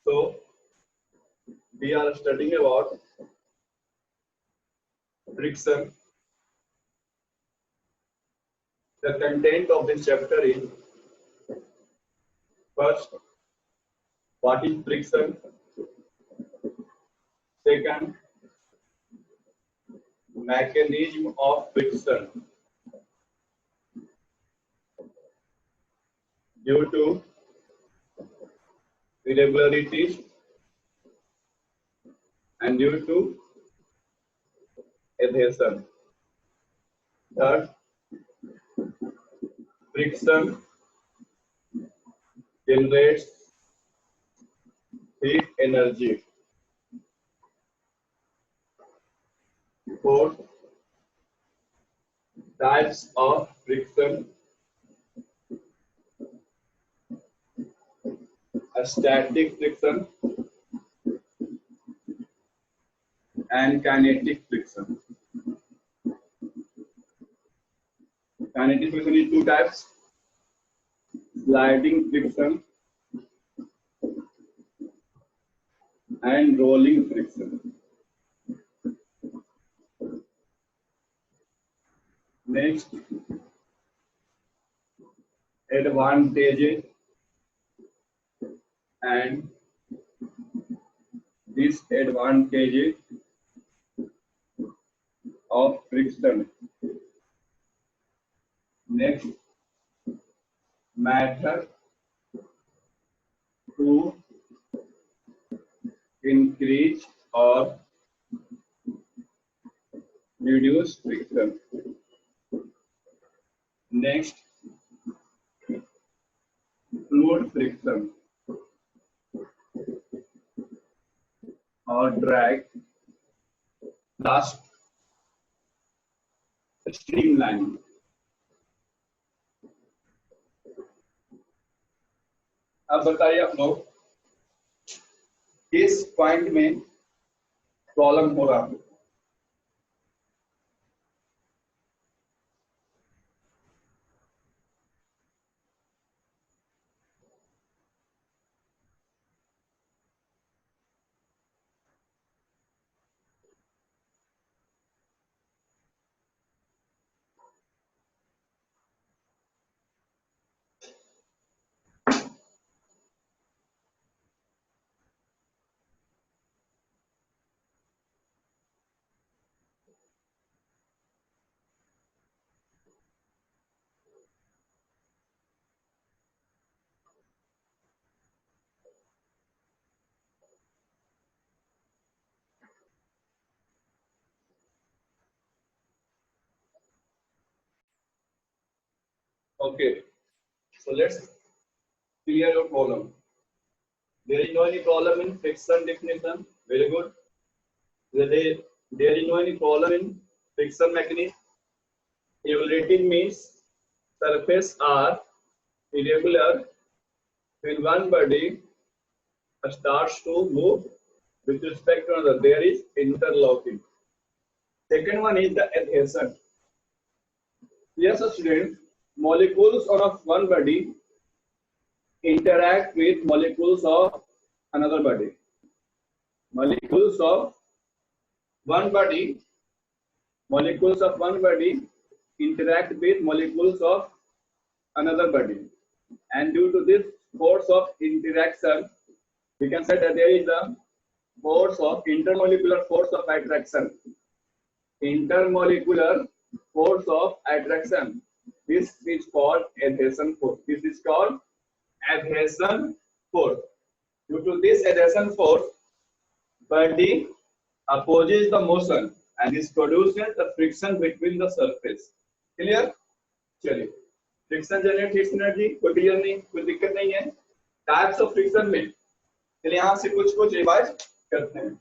So we are studying about friction. The content of this chapter is first, what is friction? Second, mechanism of friction. Due to irregularities and due to adhesion. Third, friction generates heat energy. Fourth, types of friction: a static friction and kinetic friction. Kinetic friction is two types: sliding friction and rolling friction. Next, advantages and disadvantages of friction. Next, method to increase or reduce friction. Next, fluid friction or drag. Last, streamlining. अब बताइए आप लोग किस point में problem हो रहा है? Okay, so let's clear your problem. There is no any problem in friction definition. Very good. There is no any problem in friction mechanism. Irregularity means surface are irregular when one body starts to move with respect to another. There is interlocking. Second one is the adhesion. Yes, students, molecules of one body interact with molecules of another body. Molecules of one body interact with molecules of another body, and due to this force of interaction, we can say that there is a force of intermolecular force of attraction. Intermolecular force of attraction. This is called adhesion force. This is called adhesion force. Due to this adhesion force, body opposes the motion and this produces the friction between the surface. Clear? चलिए, friction generate heat energy, कोई clear नहीं, कोई दिक्कत नहीं है. Types of friction में चलिए यहाँ से कुछ रिवाइज करते हैं.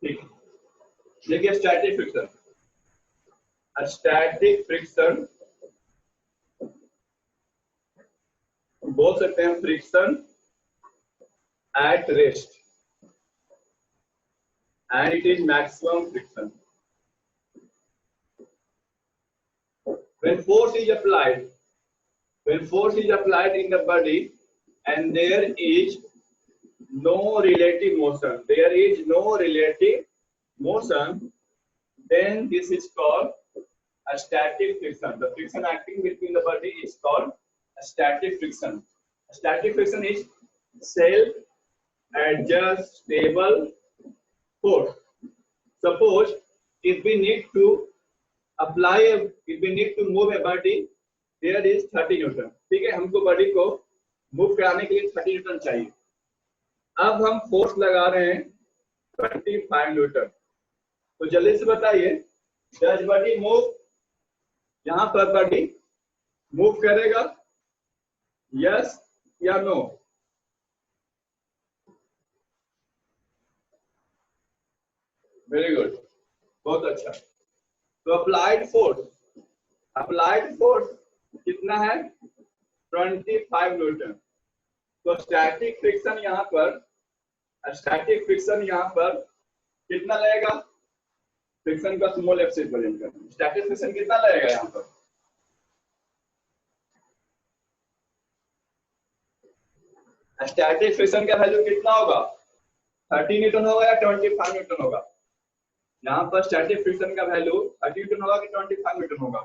ठीक, देखिए स्टैटिक फ्रिक्शन. स्टैटिक फ्रिक्शन बोल सकते हैं friction at rest. and it is maximum friction. When force is applied in the body and there is no relative motion, then this is called a static friction. The friction acting between the body is called a static friction. A static friction is self-adjustable force. Suppose if we need to move a body, there is 30 Newton. ठीक है, हमको body को move कराने के लिए 30 Newton चाहिए. अब हम फोर्स लगा रहे हैं 25 न्यूटन. तो जल्दी से बताइए, डज बॉडी मूव? यहाँ पर बॉडी मूव करेगा, यस या नो? वेरी गुड, बहुत अच्छा. तो अप्लाइड फोर्स कितना है? 25 न्यूटन. तो स्टैटिक फ्रिक्शन यहाँ पर कितना लगेगा? फ्रिक्शन का स्मॉल एफ से रिप्रेजेंट करना. स्टैटिक फ्रिक्शन कितना लगेगा यहाँ पर? स्टैटिक फ्रिक्शन का वैल्यू कितना होगा? 30 न्यूटन होगा या 25 न्यूटन होगा? यहाँ पर स्टैटिक फ्रिक्शन का वैल्यू 30 न्यूटन होगा कि 25 न्यूटन होगा?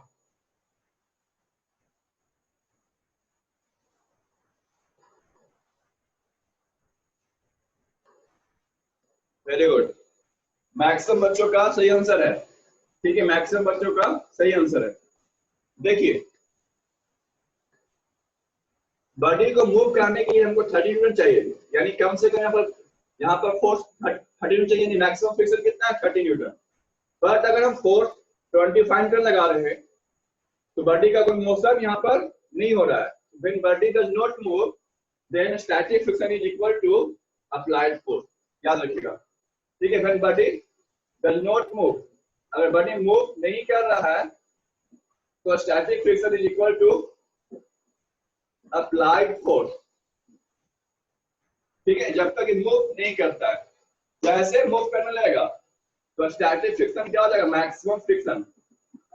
Very good. मैक्सिमम बच्चों का सही आंसर है. ठीक है, मैक्सिमम बच्चों का सही आंसर है. देखिए, बॉडी को मूव करने के लिए हमको 30 न्यूटन चाहिए, यानी कम से कम यहाँ पर फोर्स 30 न्यूटन चाहिए. मैक्सिमम फ्रिक्शन कितना है? 30 न्यूटन. बट अगर हम फोर्स 25 न्यूटन लगा रहे हैं तो बॉडी का कोई मोशन यहाँ पर नहीं हो रहा है. When body does not move, then static friction is equal to applied force. याद रखिएगा. ठीक है, when body does not move, अगर बॉडी मूव नहीं कर रहा है तो static friction is equal to applied force. ठीक है, जब तक मूव नहीं करता है. जैसे मूव करने लगेगा तो स्टैटिक फ्रिक्शन क्या हो जाएगा? Maximum friction.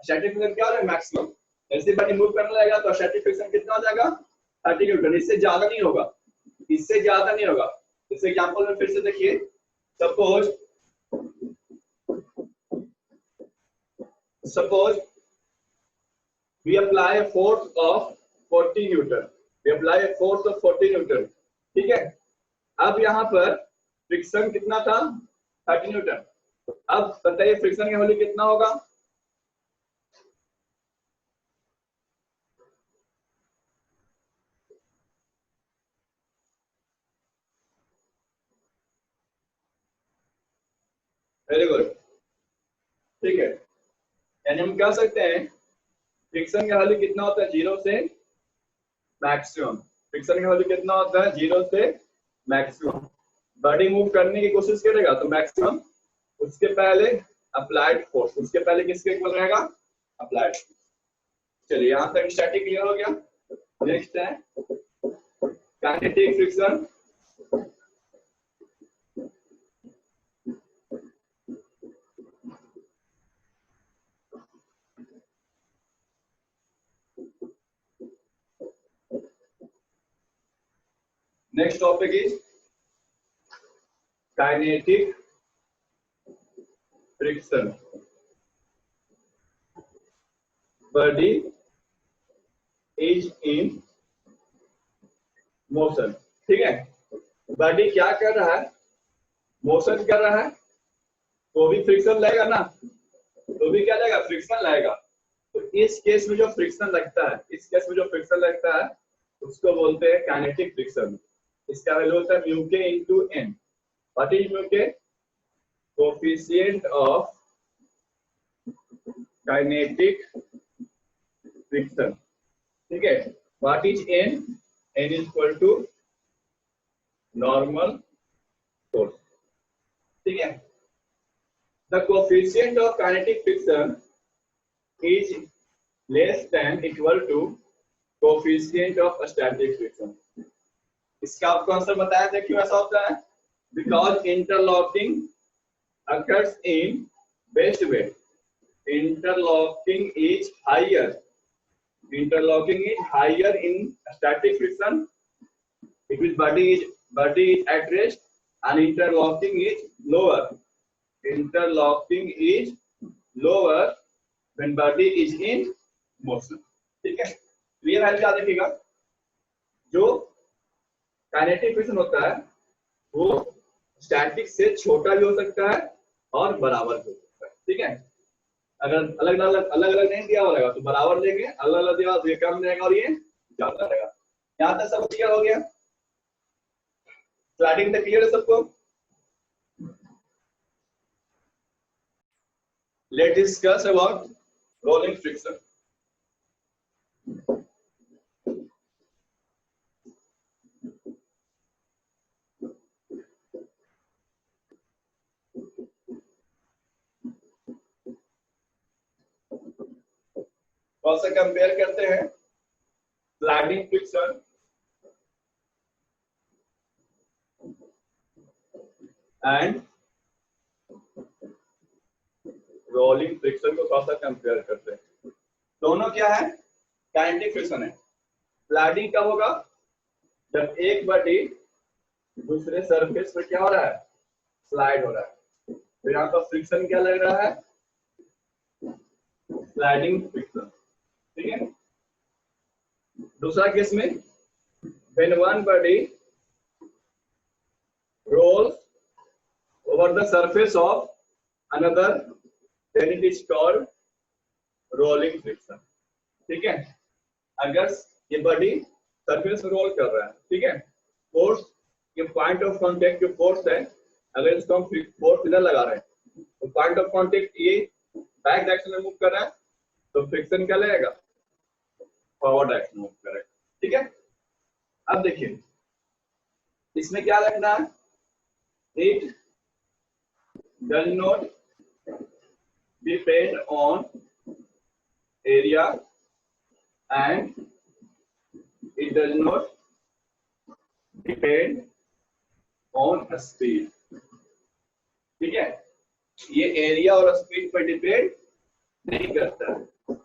स्टैटिक फ्रिक्शन क्या हो जाएगा? मैक्सिमम. जैसे बॉडी मूव करने लगेगा तो स्टैटिक फ्रिक्शन कितना हो जाएगा? 30 न्यूटन. इससे ज्यादा नहीं होगा. इस एग्जांपल में फिर से देखिए. Suppose we apply a force of 40 Newton. ठीक है, अब यहाँ पर फ्रिक्शन कितना था? 30 न्यूटन. अब बताइए फ्रिक्शन का वैल्यू कितना होगा? Very good. ठीक है, यानी हम कह सकते हैं फ्रिक्शन का वैल्यू कितना होता है? 0 से मैक्सिमम. फ्रिक्शन का वैल्यू कितना होता है? 0 से मैक्सिमम. बॉडी मूव करने की कोशिश करेगा तो मैक्सिमम, उसके पहले अप्लाइड फोर्स. उसके पहले किसके इक्वल रहेगा? अप्लाइड. चलिए, यहाँ तक स्टैटिक क्लियर हो गया. नेक्स्ट है kinetic friction. Next topic is kinetic friction. Body is in motion. ठीक है, बॉडी क्या कर रहा है? मोशन कर रहा है. तो भी फ्रिक्शन लगेगा ना? तो भी क्या लगेगा? फ्रिक्शन लगेगा. तो इस केस में जो फ्रिक्शन लगता है, उसको बोलते हैं काइनेटिक फ्रिक्शन. इसका वैल्यू होता है mu k into N. What is mu k? Coefficient of kinetic friction. ठीक है, what is N? N is equal to normal force. ठीक है, the coefficient of kinetic friction is less than equal to coefficient of static friction. इसका आपको answer बताया था क्यों ऐसा होता है? Because interlocking occurs in best way. Interlocking is higher. Interlocking is higher in static friction. If its body is at rest, and interlocking is lower. Interlocking is lower when body is in motion. ठीक है, clear है? क्या देखिएगा, जो kinetic friction होता है वो static से छोटा भी हो सकता है और बराबर भी हो सकता है। ठीक है, अगर अलग अलग नहीं दिया होगा तो बराबर लेंगे, अलग अलग दिया तो ये कम रहेगा और ये ज्यादा रहेगा। यहाँ तक सब क्लियर हो गया? स्लाइडिंग तक क्लियर है सबको? Let's discuss about rolling friction. कौन सा कंपेयर करते हैं? Sliding friction and rolling friction को कौन सा कंपेयर करते हैं? दोनों क्या है? काइनेटिक फ्रिक्शन है। स्लाइडिंग कब होगा? जब एक बॉडी दूसरे सरफेस पर क्या हो रहा है? स्लाइड हो रहा है। तो यहाँ पर फ्रिक्शन क्या लग रहा है? Sliding friction. ठीक है, दूसरा केस में when one body rolls over the surface of another, then it is called rolling friction. ठीक है, अगर ये बॉडी सरफेस में रोल कर रहा है, ठीक है, फोर्स, ये पॉइंट ऑफ कांटेक्ट जो फोर्स है, अगर इसको हम फोर्स इधर लगा रहे हैं तो पॉइंट ऑफ कांटेक्ट ये बैक डायरेक्शन में मूव कर रहा है तो फ्रिक्शन क्या लगेगा? फॉरवर्ड डायरेक्शन मूव करेगा। ठीक है, अब देखिए इसमें क्या लगना है? It does not depend on area and it does not depend on speed. ठीक है, ये एरिया और स्पीड पर डिपेंड नहीं करता है।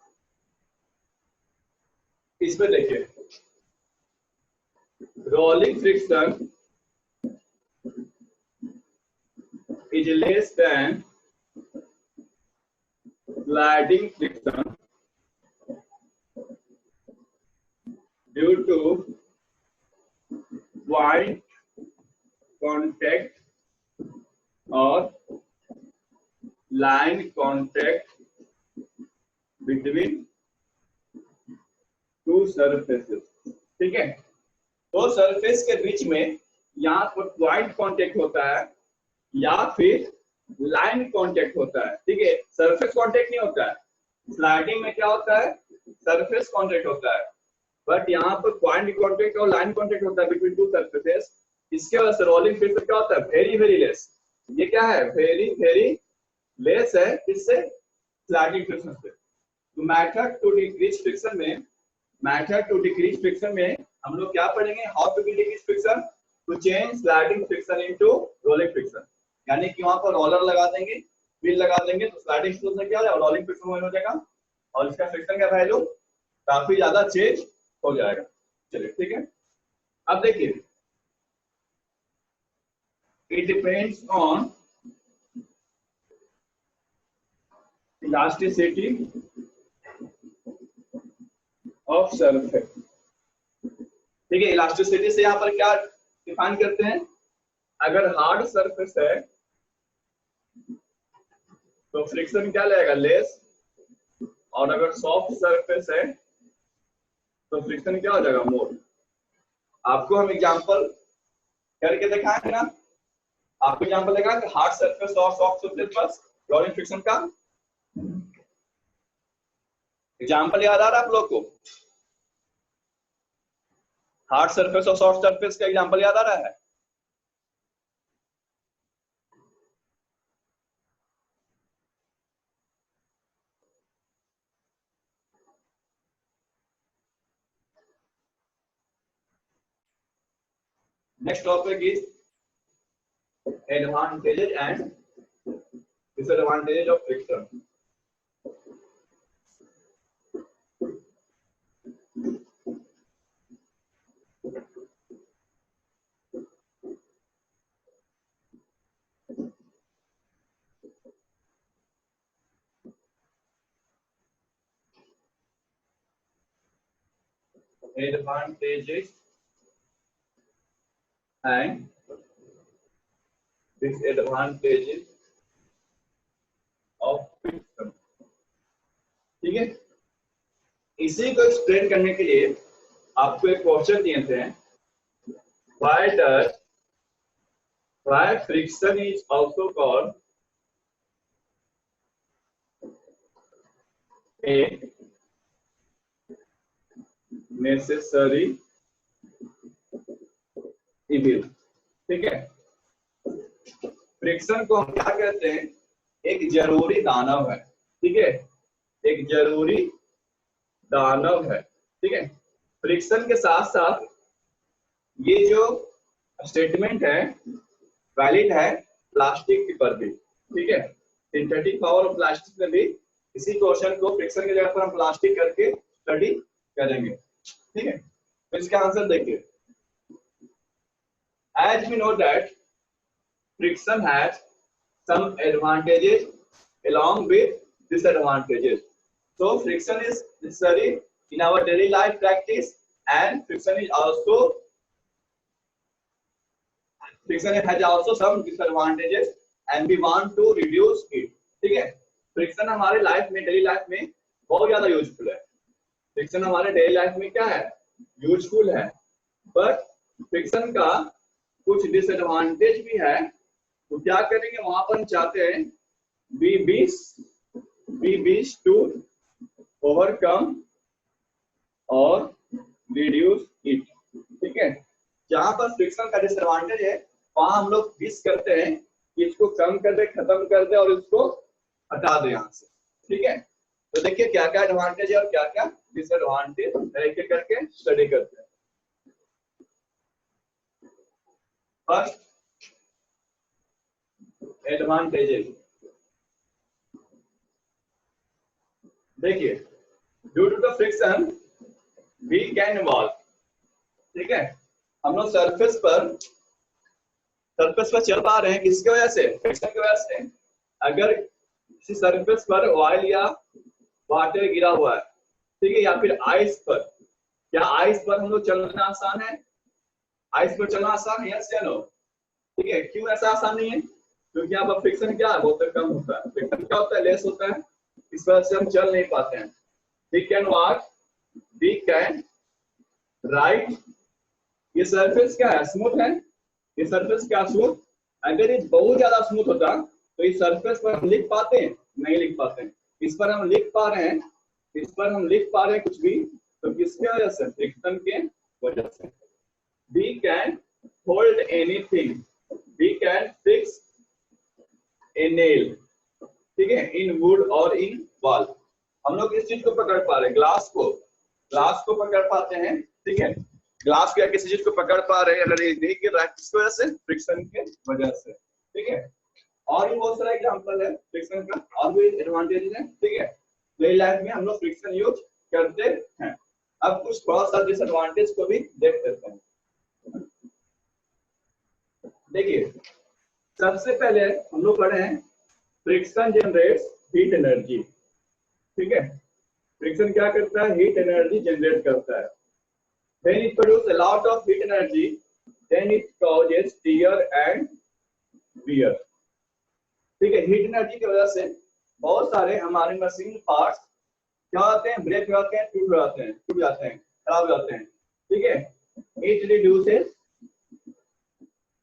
इसमें देखिए rolling friction is less than sliding friction due to point contact or line contact between two surfaces. ठीक है, दो सरफेस के बीच में यहाँ पर पॉइंट कांटेक्ट होता है या फिर लाइन कांटेक्ट होता है। ठीक है, सरफेस कांटेक्ट नहीं होता है। स्लाइडिंग में क्या होता है? सरफेस कांटेक्ट होता है, बट यहाँ पर पॉइंट कांटेक्ट और लाइन कांटेक्ट होता है बिटवीन टू सरफेसेस। इसके वजह से रोलिंग फ्रिक्शन क्या होता है? Very very less. ये क्या है? वेरी वेरी लेस है। किससे? स्लाइडिंग फ्रिक्शन से। तो मेथड टू डिक्रीज फ्रिक्शन में, हम लोग क्या पढ़ेंगे? How to decrease friction to change sliding friction into rolling friction. यानी कि वहां पर रोलर लगा देंगे, व्हील लगा देंगे तो स्लाइडिंग फ्रिक्शन क्या हो जाएगा? रोलिंग फ्रिक्शन हो जाएगा और इसका फ्रिक्शन का वैल्यू काफी ज्यादा चेंज हो जाएगा। चलिए ठीक है, अब देखिए it depends on elasticity of surface. ठीक है, इलास्टिसिटी से यहाँ पर क्या डिफाइन करते हैं? अगर हार्ड सरफेस है तो फ्रिक्शन क्या लगेगा? लेस, और अगर सॉफ्ट सरफेस है तो फ्रिक्शन क्या हो जाएगा? मोर। आपको हम एग्जांपल करके दिखाएंगे ना, आपको एग्जांपल देखा कि हार्ड सरफेस और सॉफ्ट सरफेस पर रोलिंग फ्रिक्शन का एग्जांपल याद आ रहा है आप लोग को? हार्ड सरफेस और सॉफ्ट सरफेस का एग्जांपल याद आ रहा है? Next topic is advantages and disadvantages of friction. Advantages and disadvantages of friction. ठीक है, इसी को एक्सप्लेन करने के लिए आपको एक क्वेश्चन दिए थे, why friction is also called a necessary evil. ठीक है, फ्रिक्शन को हम क्या कहते हैं, एक जरूरी दानव है. ठीक है, एक जरूरी दानव है. ठीक है, फ्रिक्शन के साथ साथ ये जो स्टेटमेंट है वैलिड है प्लास्टिक के पर भी. ठीक है, सिंथेटिक पावर ऑफ प्लास्टिक में भी इसी क्वेश्चन को फ्रिक्शन की जगह पर हम प्लास्टिक करके स्टडी करेंगे. ठीक है, तो इसका आंसर देखिए. As we know that friction has some advantages along with disadvantages. So friction is necessary in our daily life practice, and friction has also some disadvantages, and we want to reduce it. ठीक है, friction हमारे life में, daily life में बहुत ज्यादा useful है. Friction हमारे daily life में क्या है, यूजफुल है. बट फ्रिक्शन का कुछ डिसएडवांटेज भी है. तो क्या करेंगे, वहां पर हम चाहते हैं we wish to overcome और reduce it. ठीक है, जहां पर फ्रिक्शन का डिसएडवांटेज है वहां हम लोग विश करते हैं कि इसको कम कर दे, खत्म कर दे और इसको हटा दे यहाँ से. ठीक है, तो देखिए क्या क्या एडवांटेज है और क्या क्या डिसएडवांटेज एक एक करके स्टडी करते हैं. First, advantages. देखिए, due to the friction we can walk. ठीक है, हम लोग सरफेस पर चल पा रहे हैं किसकी वजह से, फ्रिक्शन की वजह से. अगर किसी सरफेस पर ऑयल या वाटर गिरा हुआ है, ठीक है, या फिर आइस पर, क्या आइस पर हम लोग चलना आसान है, आइस पर चलना आसान है, यस या नो. ठीक है, क्यों ऐसा आसान नहीं है, क्योंकि यहाँ पर फ्रिक्शन क्या है, बहुत कम होता है. फ्रिक्शन क्या होता है, लेस होता है, इस वजह से हम चल नहीं पाते हैं. We can walk, we can ride. ये सरफेस क्या है, स्मूथ है. ये सरफेस क्या स्मूथ, अगर ये बहुत ज्यादा स्मूथ होता तो इस सरफेस पर हम लिख पाते हैं, नहीं लिख पाते हैं. इस पर हम लिख पा रहे हैं, इस पर हम लिख पा रहे हैं कुछ भी, तो किसके वजह से, फ्रिक्शन के वजह से. We can hold anything, we can fix a nail. ठीक है, इन वुड और इन वॉल. हम लोग इस चीज को पकड़ पा रहे हैं, ग्लास को पकड़ पाते हैं. ठीक है, ग्लास को या किसी चीज को पकड़ पा रहे हैं, अगर ये नहीं गिर रहा है किसकी वजह से, फ्रिक्शन के वजह से. ठीक है, और भी बहुत सारा एग्जांपल है फ्रिक्शन का, और भी एडवांटेज है. ठीक है, डेली लाइफ में हम लोग फ्रिक्शन यूज करते हैं. अब कुछ थोड़ा सा डिसएडवांटेज को भी देख लेते हैं. देखिए, सबसे पहले हम लोग पढ़े हैं फ्रिक्शन जनरेट्स हीट एनर्जी. ठीक है, फ्रिक्शन क्या करता है, हीट एनर्जी जनरेट करता है. When it produces a lot of heat energy, then it causes tear and wear. ठीक है, हीट एनर्जी की वजह से बहुत सारे हमारे मशीन पार्ट्स क्या होते हैं, ब्रेक हो जाते हैं, टूट जाते हैं, खराब हो जाते हैं. ठीक है, it reduces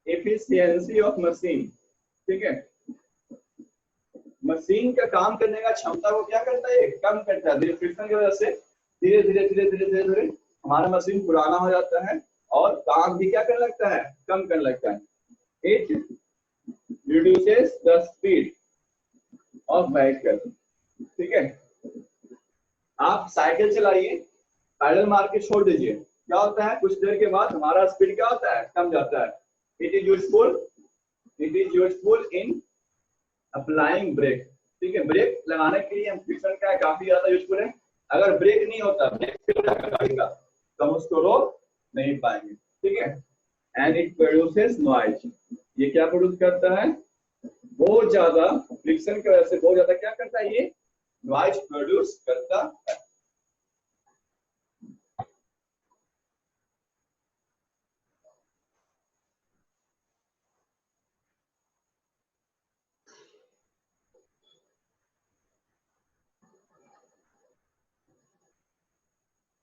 efficiency of machine. ठीक है, मशीन का काम करने का क्षमता को क्या करता है, कम करता है. फ्रिक्शन की वजह से धीरे धीरे हमारा मशीन पुराना हो जाता है और काम भी क्या करने लगता है, कम करने लगता है. It reduces the speed of vehicle. ठीक है, आप साइकिल चलाइए, पैडल मार के छोड़ दीजिए, क्या होता है, कुछ देर के बाद हमारा स्पीड क्या होता है, कम जाता है. It is useful in applying brake, ठीक है, ब्रेक लगाने के लिए हम फ्रिक्शन का काफी ज्यादा यूजफुल है। अगर ब्रेक नहीं होता, ब्रेक फेल होगा गाड़ी का, तो हम उसको रोक नहीं पाएंगे, ठीक है। एंड इट प्रोड्यूसेस नॉइज, ये क्या प्रोड्यूस करता है, बहुत ज्यादा फ्रिक्शन की वजह से बहुत ज्यादा क्या करता है, ये नॉइज प्रोड्यूस करता है।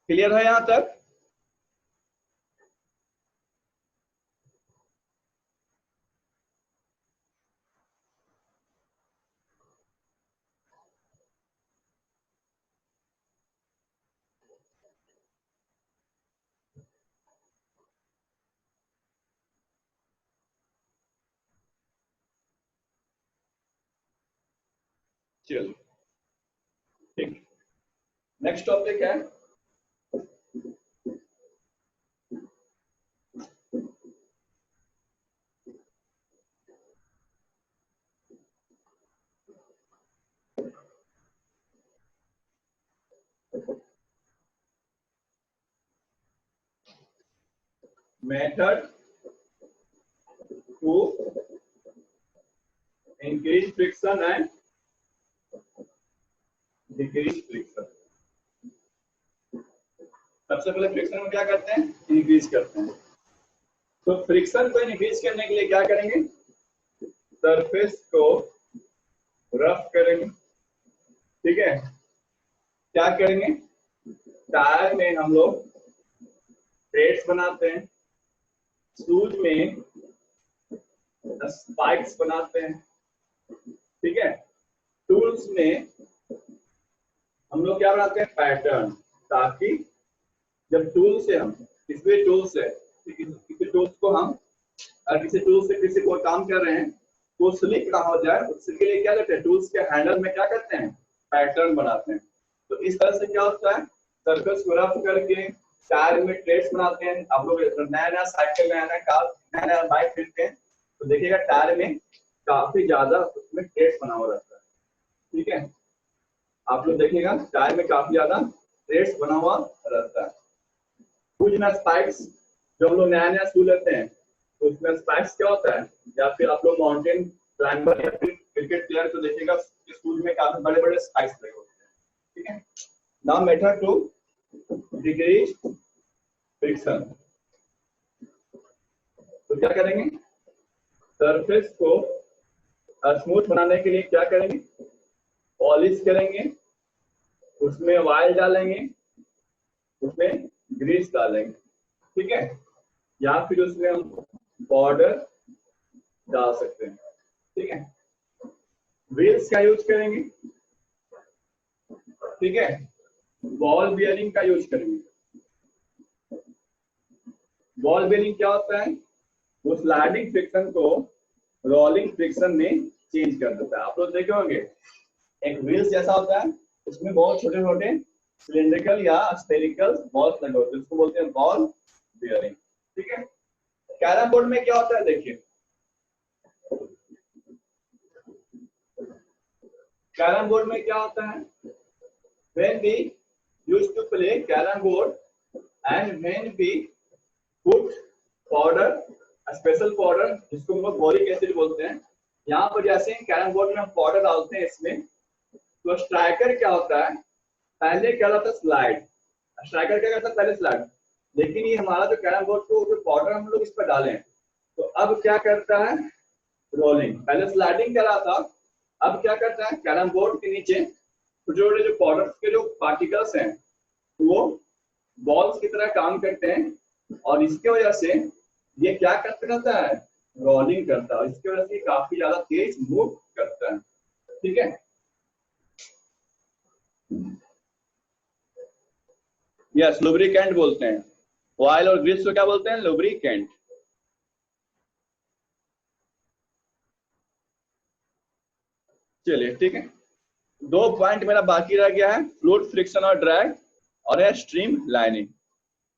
क्लियर है यहां तक? चलो ठीक, नेक्स्ट टॉपिक है method to increase friction and decrease friction. सबसे पहले फ्रिक्शन को क्या करते हैं, इंक्रीज करते हैं। तो फ्रिक्शन को इंक्रीज करने के लिए क्या करेंगे, सरफेस को रफ करेंगे, ठीक है। क्या करेंगे, टायर में हम लोग थ्रेड्स बनाते हैं, शूज में स्पाइक्स बनाते हैं, ठीक है। टूल्स में हम लोग क्या बनाते हैं, पैटर्न, ताकि जब टूल से हम किसी टूल से किसी टूल्स को हम किसी टूल से किसी को काम कर रहे हैं तो स्लिप ना हो जाए, उसके लिए क्या करते हैं, टूल्स के हैंडल में क्या करते हैं, पैटर्न बनाते हैं। तो इस तरह से क्या होता है, सर्कल्स को रफ करके टायर में ट्रेड्स बनाते हैं। आप लोग नया नया साइकिल, नया नया कार, नया नया बाइक खरीदते हैं तो देखिएगा टायर में काफी ज्यादा उसमें ट्रेड्स बना हुआ रहता है, ठीक है। आप लोग देखिएगा टायर में काफी ज्यादा ट्रेड्स बना हुआ रहता है। कुछ ना स्पाइक्स, जो हम लोग नया नया शू लेते हैं तो उसमें स्पाइक्स क्या होता है, या फिर आप लोग माउंटेन क्लाइंबर या फिर क्रिकेट प्लेयर को देखिएगा शूज में काफी बड़े बड़े स्पाइक्स लगे होते हैं, ठीक है। Now method to decrease friction, तो क्या करेंगे, सरफेस को स्मूथ बनाने के लिए क्या करेंगे, पॉलिश करेंगे, उसमें ऑयल डालेंगे, उसमें ग्रीस डालेंगे, ठीक है, या फिर उसमें हम पाउडर डाल सकते हैं, ठीक है। व्हील्स का यूज करेंगे, ठीक है, बॉल बियरिंग का यूज करेंगे। बॉल बियरिंग क्या होता है, वो स्लाइडिंग फ्रिक्शन को रोलिंग फ्रिक्शन में चेंज कर देता है। आप लोग देखे होंगे एक व्हील्स जैसा होता है, उसमें बहुत छोटे छोटे सिलिंड्रिकल या स्फेरिकल बॉल्स लगे होते हैं, उसको बोलते हैं बॉल बियरिंग, ठीक है। कैरम बोर्ड में क्या होता है, देखिए कैरम बोर्ड में क्या होता है, when we used to play carrom board and when we put powder, special powder जिसको हम लोग बोरिक एसिड बोलते हैं, यहाँ पर जैसे कैरम बोर्ड में हम पाउडर डालते हैं इसमें, तो स्ट्राइकर क्या होता है, पहले क्या होता है स्लाइड, स्ट्राइकर क्या करता है पहले स्लाइड, लेकिन ये हमारा जो कैरम बोर्ड को जो पाउडर हम लोग इस पर डालें तो अब क्या करता है, रोलिंग। पहले स्लाइडिंग कर रहा था, अब क्या करता है, कैरम बोर्ड के नीचे छोटे छोटे जो पाउडर के जो पार्टिकल्स हैं वो बॉल्स की तरह काम करते हैं और इसके वजह से ये क्या करता है, रोलिंग करता है, इसकी वजह से काफी ज्यादा तेज मूव करता है, ठीक है। यस, लुब्रिकेंट बोलते हैं, ऑयल और ग्रीस को क्या बोलते हैं, लुब्रिकेंट। चलिए ठीक है, दो पॉइंट मेरा बाकी रह गया है, फ्लूइड फ्रिक्शन और ड्रैग और है स्ट्रीम लाइनिंग।